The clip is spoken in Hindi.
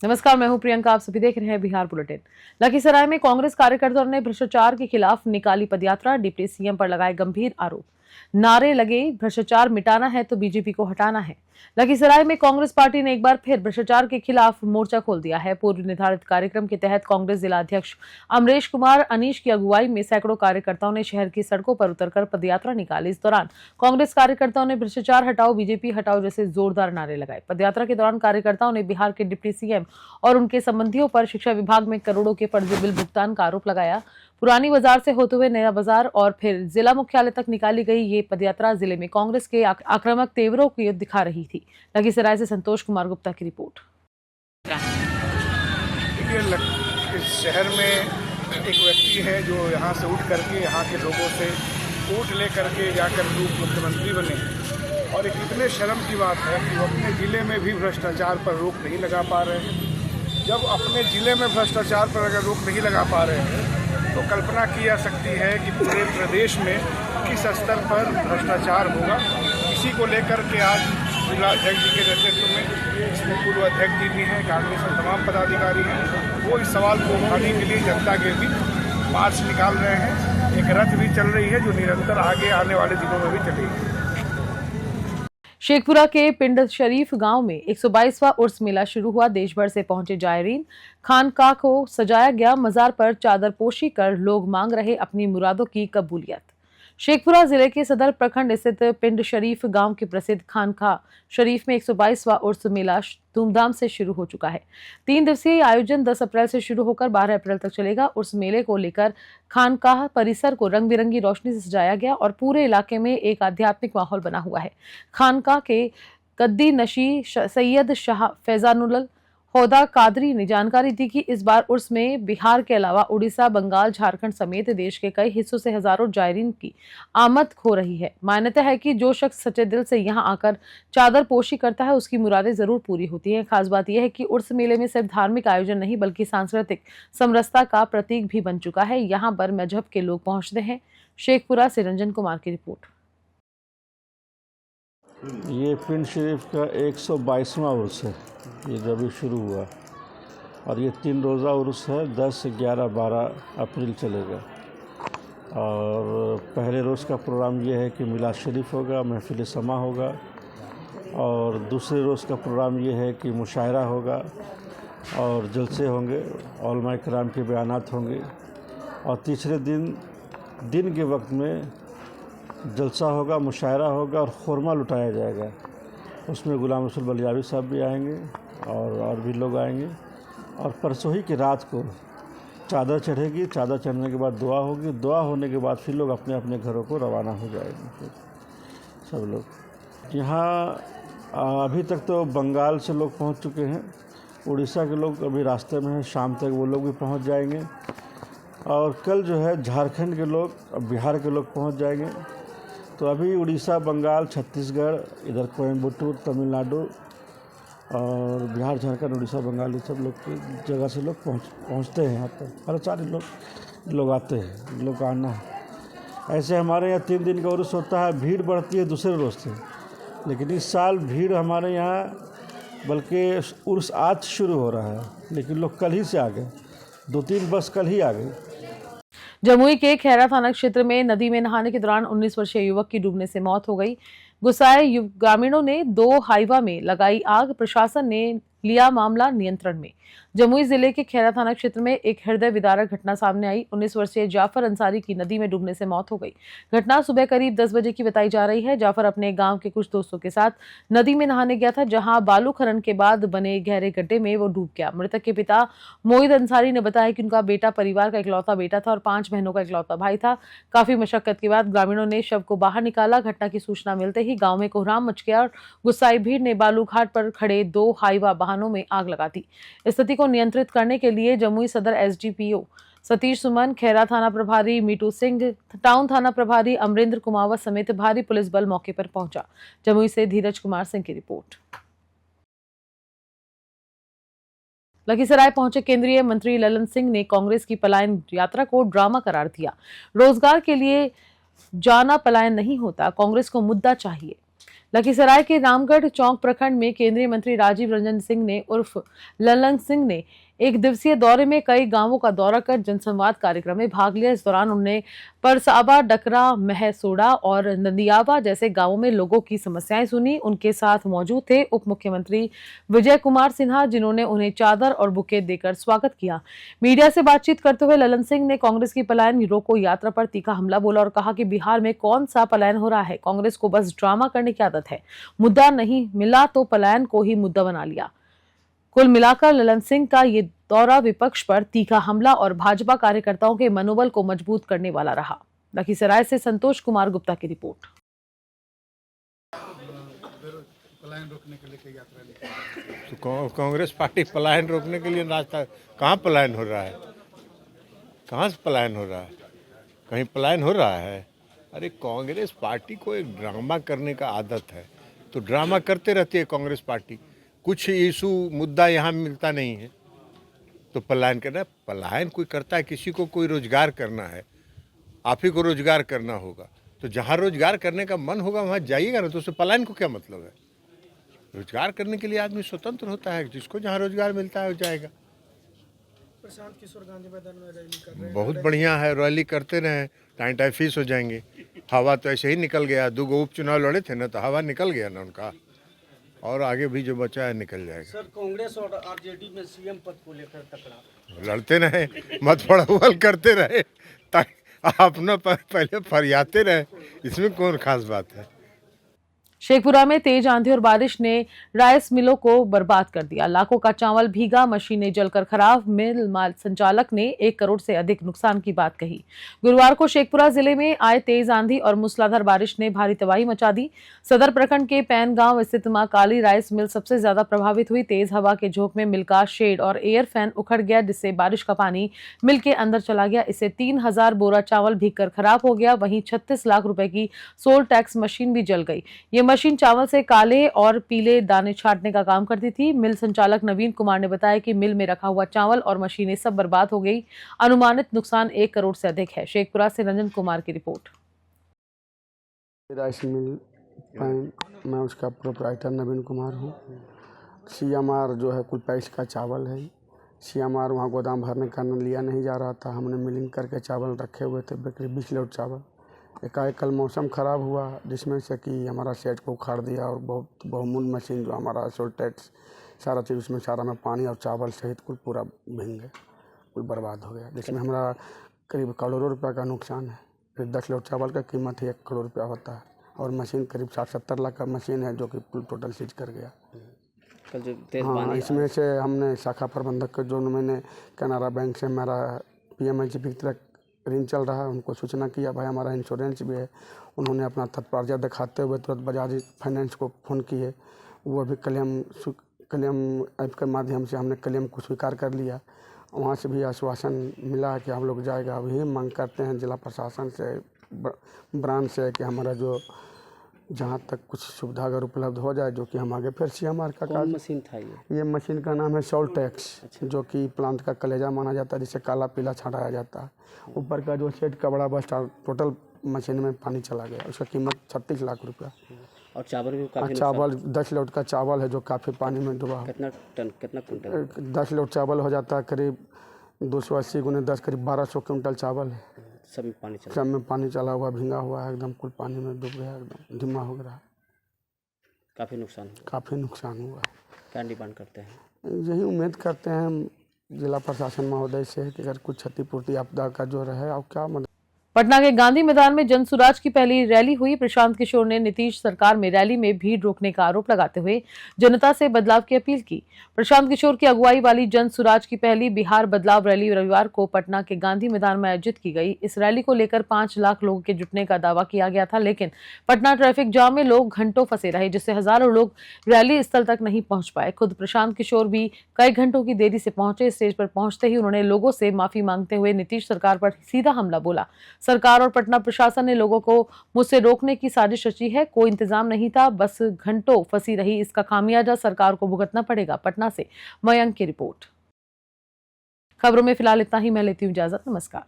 नमस्कार, मैं हूं प्रियंका। आप सभी देख रहे हैं बिहार बुलेटिन। लखीसराय में कांग्रेस कार्यकर्ताओं ने भ्रष्टाचार के खिलाफ निकाली पदयात्रा। डिप्टी सीएम पर लगाए गंभीर आरोप। नारे लगे, भ्रष्टाचार मिटाना है तो बीजेपी को हटाना है। लखीसराय में कांग्रेस पार्टी ने एक बार फिर भ्रष्टाचार के खिलाफ मोर्चा खोल दिया है। पूर्व निर्धारित कार्यक्रम के तहत कांग्रेस जिला अध्यक्ष अमरेश कुमार अनीश की अगुवाई में सैकड़ों कार्यकर्ताओं ने शहर की सड़कों पर उतरकर पदयात्रा निकाली। इस दौरान कांग्रेस कार्यकर्ताओं ने भ्रष्टाचार हटाओ, बीजेपी हटाओ जैसे जोरदार नारे लगाए। पदयात्रा के दौरान कार्यकर्ताओं ने बिहार के डिप्टी सीएम और उनके संबंधियों पर शिक्षा विभाग में करोड़ों के फर्जी बिल भुगतान का आरोप लगाया। पुरानी बाजार से होते हुए नया बाजार और फिर जिला मुख्यालय तक निकाली गई ये पदयात्रा जिले में कांग्रेस के आक्रामक तेवरों को दिखा रही थी। लखीसराय से संतोष कुमार गुप्ता की रिपोर्ट। इस शहर में एक व्यक्ति है जो यहाँ से उठ करके यहाँ के लोगों से वोट ले करके जाकर उप मुख्यमंत्री बने, और एक इतने शर्म की बात है कि वो अपने ज़िले में भी भ्रष्टाचार पर रोक नहीं लगा पा रहे हैं। जब अपने ज़िले में भ्रष्टाचार पर अगर रोक नहीं लगा पा रहे हैं तो कल्पना की जा सकती है कि पूरे प्रदेश में किस स्तर पर भ्रष्टाचार होगा। इसी को लेकर के आज जिला अध्यक्ष जी के नेतृत्व में, इसमें पूर्व अध्यक्ष जी भी हैं, कांग्रेस के तमाम पदाधिकारी हैं, वो इस सवाल को उठाने के लिए जनता के बीच मार्च निकाल रहे हैं। एक रथ भी चल रही है जो निरंतर आगे आने वाले दिनों में भी चलेगी। शेखपुरा के पिंड शरीफ गांव में 122वां उर्स मेला शुरू हुआ। देश भर से पहुंचे जायरीन। खानकाह को सजाया गया। मजार पर चादर पोशी कर लोग मांग रहे अपनी मुरादों की कबूलियत। शेखपुरा जिले के सदर प्रखंड स्थित पिंड शरीफ गांव के प्रसिद्ध खानकाह शरीफ में 122वां उर्स मेला धूमधाम से शुरू हो चुका है। 3 दिवसीय आयोजन 10 अप्रैल से शुरू होकर 12 अप्रैल तक चलेगा। उर्स मेले को लेकर खानकाह परिसर को रंग बिरंगी रोशनी से सजाया गया और पूरे इलाके में एक आध्यात्मिक माहौल बना हुआ है। खानकाह के कद्दी नशी सैयद शाह फैजानुल होदा कादरी ने जानकारी दी कि इस बार उर्स में बिहार के अलावा उड़ीसा, बंगाल, झारखंड समेत देश के कई हिस्सों से हजारों जायरीन की आमद हो रही है। मान्यता है कि जो शख्स सच्चे दिल से यहां आकर चादर पोशी करता है उसकी मुरादें जरूर पूरी होती हैं। खास बात यह है कि उर्स मेले में सिर्फ धार्मिक आयोजन नहीं बल्कि सांस्कृतिक समरसता का प्रतीक भी बन चुका है। यहाँ पर मजहब के लोग पहुंचते हैं। शेखपुरा से रंजन कुमार की रिपोर्ट। ये पिंड शरीफ का 122वां उर्स है, ये जो अभी शुरू हुआ, और ये 3 रोज़ा उर्स है। 10, 11, 12 अप्रैल चलेगा। और पहले रोज़ का प्रोग्राम ये है कि मिलाद शरीफ होगा, महफिल समा होगा, और दूसरे रोज़ का प्रोग्राम ये है कि मुशायरा होगा और जलसे होंगे, उलमा किराम के बयानात होंगे, और तीसरे दिन के वक्त में जलसा होगा, मुशायरा होगा और खुरमा लुटाया जाएगा। उसमें गुलाम रसूल बलियावी साहब भी आएंगे और भी लोग आएंगे। और परसों ही की रात को चादर चढ़ेगी। चादर चढ़ने के बाद दुआ होगी। दुआ होने के बाद फिर लोग अपने अपने घरों को रवाना हो जाएंगे सब लोग। यहाँ अभी तक तो बंगाल से लोग पहुँच चुके हैं, उड़ीसा के लोग अभी रास्ते में हैं, शाम तक वो लोग भी पहुँच जाएंगे, और कल जो है झारखंड के लोग, बिहार के लोग पहुँच जाएंगे। तो अभी उड़ीसा, बंगाल, छत्तीसगढ़, इधर कोयम्बटूर, तमिलनाडु और बिहार, झारखंड, उड़ीसा, बंगाल, ये सब लोग की जगह से लोग पहुँचते हैं यहाँ पर। हर सारे लोग आते हैं, लोग आना है। ऐसे हमारे यहाँ 3 दिन का उर्स होता है। भीड़ बढ़ती है दूसरे रोज़ से, लेकिन इस साल भीड़ हमारे यहाँ, बल्कि उर्स आज शुरू हो रहा है, लेकिन लोग कल ही से आ गए। 2-3 बस कल ही आ गई। जमुई के खैरा थाना क्षेत्र में नदी में नहाने के दौरान 19 वर्षीय युवक की डूबने से मौत हो गई। गुस्साए ग्रामीणों ने 2 हाईवा में लगाई आग। प्रशासन ने लिया मामला नियंत्रण में। जमुई जिले के खैरा थाना क्षेत्र में एक हृदय विदारक घटना सामने आई। 19 वर्षीय जाफर अंसारी की नदी में डूबने से मौत हो गई। घटना सुबह करीब 10 बजे की बताई जा रही है। जाफर अपने गांव के कुछ दोस्तों के साथ नदी में नहाने गया था, जहां बालू खनन के बाद बने गहरे गड्ढे में वो डूब गया। मृतक के पिता मोहिद अंसारी ने बताया कि उनका बेटा परिवार का इकलौता बेटा था और 5 बहनों का इकलौता भाई था। काफी मशक्कत के बाद ग्रामीणों ने शव को बाहर निकाला। घटना की सूचना मिलते ही गाँव में कोहराम मच गया और गुस्साई भीड़ ने बालू घाट पर खड़े 2 हाईवा वाहनों में आग लगा दी। स्थिति को नियंत्रित करने के लिए जमुई सदर एसडीपीओ सतीश सुमन, खैरा थाना प्रभारी मीटू सिंह, टाउन थाना प्रभारी अमरेंद्र कुमावत समेत भारी पुलिस बल मौके पर पहुंचा। जमुई से धीरज कुमार सिंह की रिपोर्ट। लखीसराय पहुंचे केंद्रीय मंत्री ललन सिंह ने कांग्रेस की पलायन यात्रा को ड्रामा करार दिया। रोजगार के लिए जाना पलायन नहीं होता, कांग्रेस को मुद्दा चाहिए। लखीसराय के रामगढ़ चौक प्रखंड में केंद्रीय मंत्री राजीव रंजन सिंह ने उर्फ ललन सिंह ने एक दिवसीय दौरे में कई गांवों का दौरा कर जनसंवाद कार्यक्रम में भाग लिया। इस दौरान उन्होंने परसाबा, डकरा, महसोड़ा और नंदियावा जैसे गांवों में लोगों की समस्याएं सुनी। उनके साथ मौजूद थे उप मुख्यमंत्री विजय कुमार सिन्हा, जिन्होंने उन्हें चादर और बुके देकर स्वागत किया। मीडिया से बातचीत करते हुए ललन सिंह ने कांग्रेस की पलायन रोको यात्रा पर तीखा हमला बोला और कहा कि बिहार में कौन सा पलायन हो रहा है, कांग्रेस को बस ड्रामा करने की आदत है। मुद्दा नहीं मिला तो पलायन को ही मुद्दा बना लिया। कुल मिलाकर ललन सिंह का ये दौरा विपक्ष पर तीखा हमला और भाजपा कार्यकर्ताओं के मनोबल को मजबूत करने वाला रहा। लखीसराय से संतोष कुमार गुप्ता की रिपोर्ट। पलायन रोकने के लिए यात्रा निकाली तो कांग्रेस पार्टी पलायन रोकने के लिए रास्ता, कहाँ पलायन हो रहा है? कहाँ से पलायन हो रहा है? कहीं पलायन हो रहा है? अरे कांग्रेस पार्टी को एक ड्रामा करने का आदत है, तो ड्रामा करते रहती है कांग्रेस पार्टी। कुछ इशू मुद्दा यहाँ मिलता नहीं है तो पलायन करना। पलायन कोई करता है, किसी को कोई रोजगार करना है, आप ही को रोजगार करना होगा, तो जहाँ रोजगार करने का मन होगा वहाँ जाइएगा ना, तो उससे पलायन को क्या मतलब है? रोजगार करने के लिए आदमी स्वतंत्र होता है, जिसको जहाँ रोजगार मिलता है वो जाएगा। प्रशांत किशोर गांधी मैदान में रैली कर रहे हैं। बहुत बढ़िया है, रैली करते रहे, टाइम टाइम फीस हो जाएंगे। हवा तो ऐसे ही निकल गया, 2 उपचुनाव लड़े थे ना, तो हवा निकल गया ना उनका, और आगे भी जो बचा है निकल जाएगा। सर, कांग्रेस और आरजेडी में सीएम पद को लेकर टकराव, लड़ते रहे, मत फड़ावल करते रहे, ताकि अपना पहले फरियाते रहे, इसमें कौन खास बात है। शेखपुरा में तेज आंधी और बारिश ने राइस मिलों को बर्बाद कर दिया। लाखों का चावल भीगा, मशीनें जलकर खराब। मिल माल संचालक ने 1 करोड़ से अधिक नुकसान की बात कही। गुरुवार को शेखपुरा जिले में आए तेज आंधी और मूसलाधार बारिश ने भारी तबाही मचा दी। सदर प्रखंड के पैन गांव स्थित मां काली राइस मिल सबसे ज्यादा प्रभावित हुई। तेज हवा के झोंके में मिल का शेड और एयर फैन उखड़ गया, जिससे बारिश का पानी मिल के अंदर चला गया। इससे 3000 बोरा चावल भीगकर खराब हो गया। वहीं 36 लाख रुपए की सोल टैक्स मशीन भी जल गई। ये मशीन चावल से काले और पीले दाने छांटने का काम करती थी। मिल संचालक नवीन कुमार ने बताया कि मिल में रखा हुआ चावल और मशीनें सब बर्बाद हो गई। अनुमानित नुकसान 1 करोड़ से अधिक है। शेखपुरा से रंजन कुमार की रिपोर्ट। राइस मिल मैं उसका प्रोप्राइटर नवीन कुमार हूँ। CMR जो है कुल 22 का चावल है। CMR वहाँ गोदाम भरने का लिया नहीं जा रहा था। हमने मिलिंग करके चावल रखे हुए थे, करीब 20 लोड चावल। एकाएक कल मौसम ख़राब हुआ, जिसमें से कि हमारा सेट को उखाड़ दिया और बहुमूल्य मशीन जो हमारा सोल्टेक्स सारा चीज़, उसमें सारा में पानी और चावल सहित कुल पूरा भीग गए, कुल बर्बाद हो गया, जिसमें हमारा करीब करोड़ों रुपये का नुकसान है। फिर 10 लोड चावल का कीमत ही 1 करोड़ रुपया होता है, और मशीन करीब 60-70 लाख का मशीन है, जो कि टोटल सीज कर गया। कल जो तेज हाँ, पानी इसमें से हमने शाखा प्रबंधक को, जो मैंने कैनरा बैंक से हमारा PMHP की तरह ऋण चल रहा है, उनको सूचना किया, भाई हमारा इंश्योरेंस भी है। उन्होंने अपना तत्परता दिखाते हुए तुरंत बजाज फाइनेंस को फ़ोन किए। वो अभी क्लेम ऐप के माध्यम से हमने क्लेम को स्वीकार कर लिया। वहाँ से भी आश्वासन मिला है कि हम लोग जाएगा। अब यही मांग करते हैं जिला प्रशासन से, ब्रांच से, कि हमारा जो जहाँ तक कुछ सुविधा अगर उपलब्ध हो जाए, जो कि हम आगे फिर CMR का कौन मशीन था ये मशीन का नाम है सोल्टेक्स, जो कि प्लांट का कलेजा माना जाता है, जिसे काला पीला छाटाया जाता है। ऊपर का जो शेड का बड़ा बस टोटल मशीन में पानी चला गया। उसका कीमत 36 लाख रुपया। और चावल भी काफी चावल 10 लोड का चावल है, जो काफ़ी पानी में डूबा। कितना कुंटल? 10 लोड चावल हो जाता है करीब 280 × 10 करीब 1200 क्विंटल चावल है। सब में पानी चला, सब में पानी चला हुआ, भींगा हुआ है, एकदम कुल पानी में डूब गया, एकदम ढिमा हो गया। काफ़ी नुकसान हुआ। काफ़ी नुकसान हुआ। क्या डिमांड करते हैं? यही उम्मीद करते हैं जिला प्रशासन महोदय से कि अगर कुछ क्षतिपूर्ति आपदा का जो रहे, और क्या मदद। पटना के गांधी मैदान में जन सुराज की पहली रैली हुई। प्रशांत किशोर ने नीतीश सरकार में रैली में भीड़ रोकने का आरोप लगाते हुए जनता से बदलाव की अपील की। प्रशांत किशोर की अगुवाई वाली जन सुराज की पहली बिहार बदलाव रैली रविवार को पटना के गांधी मैदान में आयोजित की गई। इस रैली को लेकर 5 लाख लोगों के जुटने का दावा किया गया था, लेकिन पटना ट्रैफिक जाम में लोग घंटों फंसे रहे, जिससे हजारों लोग रैली स्थल तक नहीं पहुंच पाए। खुद प्रशांत किशोर भी कई घंटों की देरी से पहुंचे। स्टेज पर पहुंचते ही उन्होंने लोगों से माफी मांगते हुए नीतीश सरकार पर सीधा हमला बोला। सरकार और पटना प्रशासन ने लोगों को मुझसे रोकने की साजिश रची है। कोई इंतजाम नहीं था, बस घंटों फंसी रही। इसका खामियाजा सरकार को भुगतना पड़ेगा। पटना से मयंक की रिपोर्ट। खबरों में फिलहाल इतना ही। मैं लेती हूं इजाजत। नमस्कार।